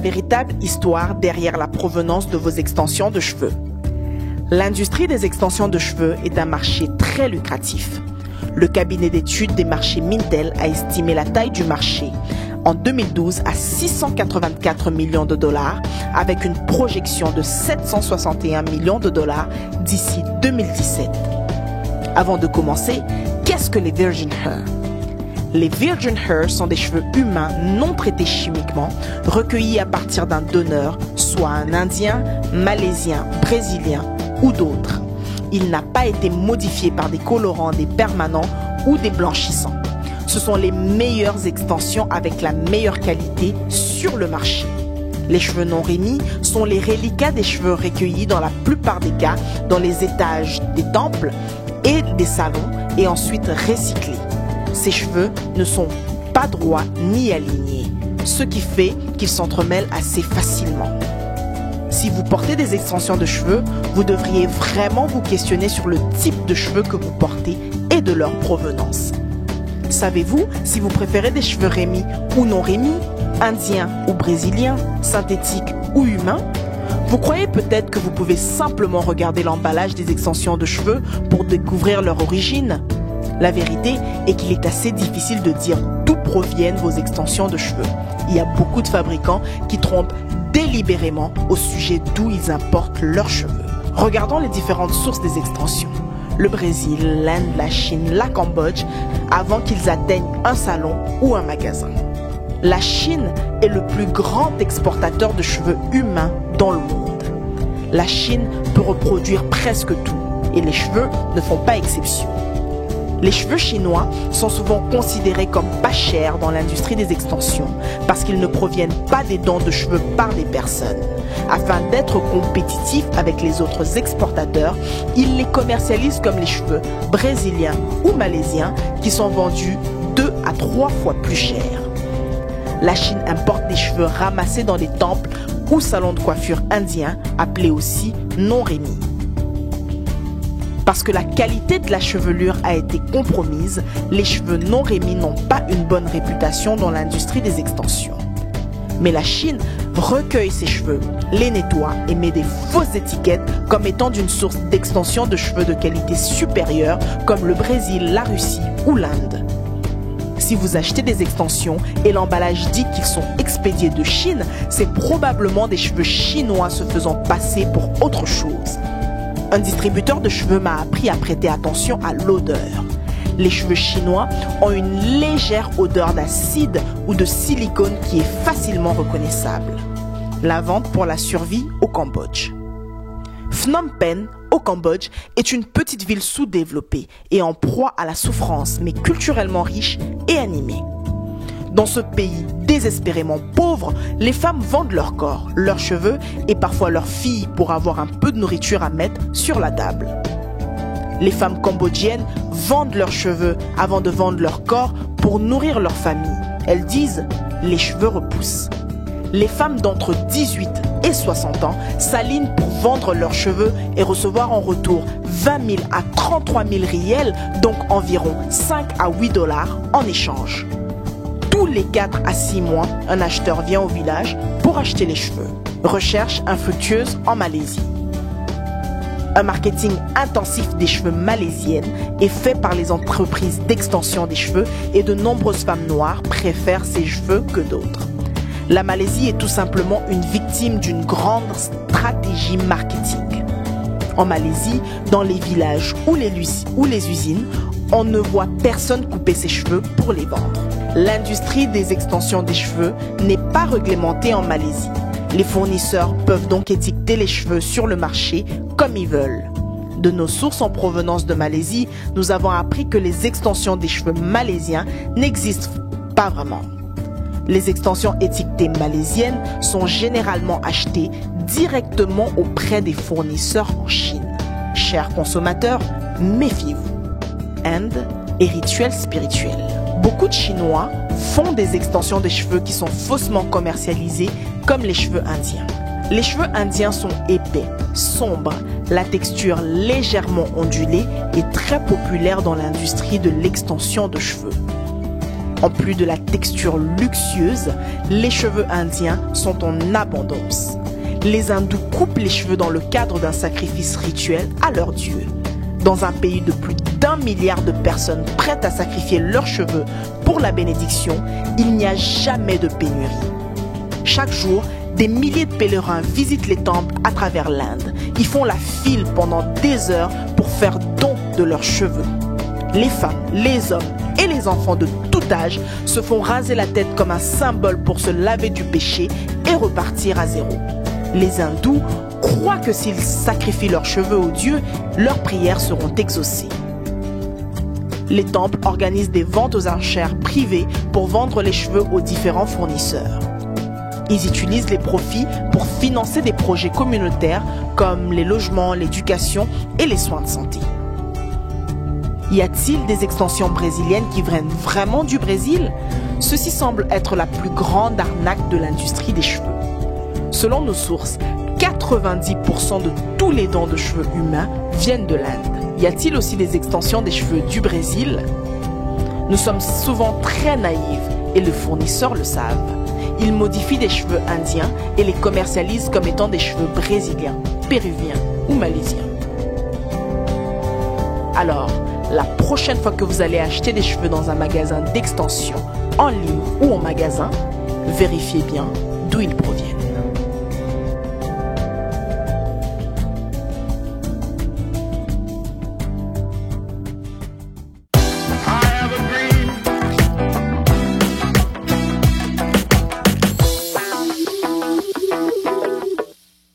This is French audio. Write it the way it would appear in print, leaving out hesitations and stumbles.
véritable histoire derrière la provenance de vos extensions de cheveux. L'industrie des extensions de cheveux est un marché très lucratif. Le cabinet d'études des marchés Mintel a estimé la taille du marché en 2012 à 684 millions de dollars avec une projection de 761 millions de dollars d'ici 2017. Avant de commencer, qu'est-ce que les Virgin Hair? Les Virgin Hair sont des cheveux humains non traités chimiquement, recueillis à partir d'un donneur, soit un Indien, Malaisien, Brésilien ou d'autres. Il n'a pas été modifié par des colorants, des permanents ou des blanchissants. Ce sont les meilleures extensions avec la meilleure qualité sur le marché. Les cheveux non rémis sont les reliquats des cheveux recueillis dans la plupart des cas dans les étages des temples et des salons et ensuite recyclés. Ces cheveux ne sont pas droits ni alignés, ce qui fait qu'ils s'entremêlent assez facilement. Si vous portez des extensions de cheveux, vous devriez vraiment vous questionner sur le type de cheveux que vous portez et de leur provenance. Savez-vous si vous préférez des cheveux rémis ou non rémis, indiens ou brésiliens, synthétiques ou humains? Vous croyez peut-être que vous pouvez simplement regarder l'emballage des extensions de cheveux pour découvrir leur origine? La vérité est qu'il est assez difficile de dire d'où proviennent vos extensions de cheveux. Il y a beaucoup de fabricants qui trompent délibérément au sujet d'où ils importent leurs cheveux. Regardons les différentes sources des extensions. Le Brésil, l'Inde, la Chine, la Cambodge, avant qu'ils atteignent un salon ou un magasin. La Chine est le plus grand exportateur de cheveux humains dans le monde. La Chine peut reproduire presque tout et les cheveux ne font pas exception. Les cheveux chinois sont souvent considérés comme pas chers dans l'industrie des extensions parce qu'ils ne proviennent pas des dons de cheveux par des personnes. Afin d'être compétitifs avec les autres exportateurs, ils les commercialisent comme les cheveux brésiliens ou malaisiens qui sont vendus 2 à 3 fois plus cher. La Chine importe des cheveux ramassés dans des temples ou salons de coiffure indiens, appelés aussi non rémis. Parce que la qualité de la chevelure a été compromise, les cheveux non rémis n'ont pas une bonne réputation dans l'industrie des extensions. Mais la Chine recueille ses cheveux, les nettoie et met des fausses étiquettes comme étant d'une source d'extension de cheveux de qualité supérieure comme le Brésil, la Russie ou l'Inde. Si vous achetez des extensions et l'emballage dit qu'ils sont expédiés de Chine, c'est probablement des cheveux chinois se faisant passer pour autre chose. Un distributeur de cheveux m'a appris à prêter attention à l'odeur. Les cheveux chinois ont une légère odeur d'acide ou de silicone qui est facilement reconnaissable. La vente pour la survie au Cambodge. Phnom Penh, au Cambodge, est une petite ville sous-développée et en proie à la souffrance, mais culturellement riche et animée. Dans ce pays désespérément pauvre, les femmes vendent leur corps, leurs cheveux et parfois leurs filles pour avoir un peu de nourriture à mettre sur la table. Les femmes cambodgiennes vendent leurs cheveux avant de vendre leur corps pour nourrir leur famille. Elles disent « les cheveux repoussent ». Les femmes d'entre 18 et 60 ans s'alignent pour vendre leurs cheveux et recevoir en retour 20 000 à 33 000 riels, donc environ 5 à 8 dollars en échange. Tous les 4 à 6 mois, un acheteur vient au village pour acheter les cheveux. Recherche infructueuse en Malaisie. Un marketing intensif des cheveux malaisiennes est fait par les entreprises d'extension des cheveux et de nombreuses femmes noires préfèrent ces cheveux que d'autres. La Malaisie est tout simplement une victime d'une grande stratégie marketing. En Malaisie, dans les villages ou les usines, on ne voit personne couper ses cheveux pour les vendre. L'industrie des extensions des cheveux n'est pas réglementée en Malaisie. Les fournisseurs peuvent donc étiqueter les cheveux sur le marché comme ils veulent. De nos sources en provenance de Malaisie, nous avons appris que les extensions des cheveux malaisiens n'existent pas vraiment. Les extensions étiquetées malaisiennes sont généralement achetées directement auprès des fournisseurs en Chine. Chers consommateurs, méfiez-vous. Inde et rituels spirituels. Beaucoup de Chinois font des extensions des cheveux qui sont faussement commercialisées comme les cheveux indiens. Les cheveux indiens sont épais, sombres, la texture légèrement ondulée et très populaire dans l'industrie de l'extension de cheveux. En plus de la texture luxueuse, les cheveux indiens sont en abondance. Les hindous coupent les cheveux dans le cadre d'un sacrifice rituel à leur dieu. Dans un pays de plus d'1 milliard de personnes prêtes à sacrifier leurs cheveux pour la bénédiction, il n'y a jamais de pénurie. Chaque jour, des milliers de pèlerins visitent les temples à travers l'Inde. Ils font la file pendant des heures pour faire don de leurs cheveux. Les femmes, les hommes et les enfants de tout âge se font raser la tête comme un symbole pour se laver du péché et repartir à zéro. Les hindous croient que s'ils sacrifient leurs cheveux aux dieux, leurs prières seront exaucées. Les temples organisent des ventes aux enchères privées pour vendre les cheveux aux différents fournisseurs. Ils utilisent les profits pour financer des projets communautaires comme les logements, l'éducation et les soins de santé. Y a-t-il des extensions brésiliennes qui viennent vraiment du Brésil? Ceci semble être la plus grande arnaque de l'industrie des cheveux. Selon nos sources, 90% de tous les dons de cheveux humains viennent de l'Inde. Y a-t-il aussi des extensions des cheveux du Brésil? Nous sommes souvent très naïfs et les fournisseurs le savent. Ils modifient des cheveux indiens et les commercialisent comme étant des cheveux brésiliens, péruviens ou malaisiens. Alors, la prochaine fois que vous allez acheter des cheveux dans un magasin d'extension, en ligne ou en magasin, vérifiez bien d'où ils proviennent.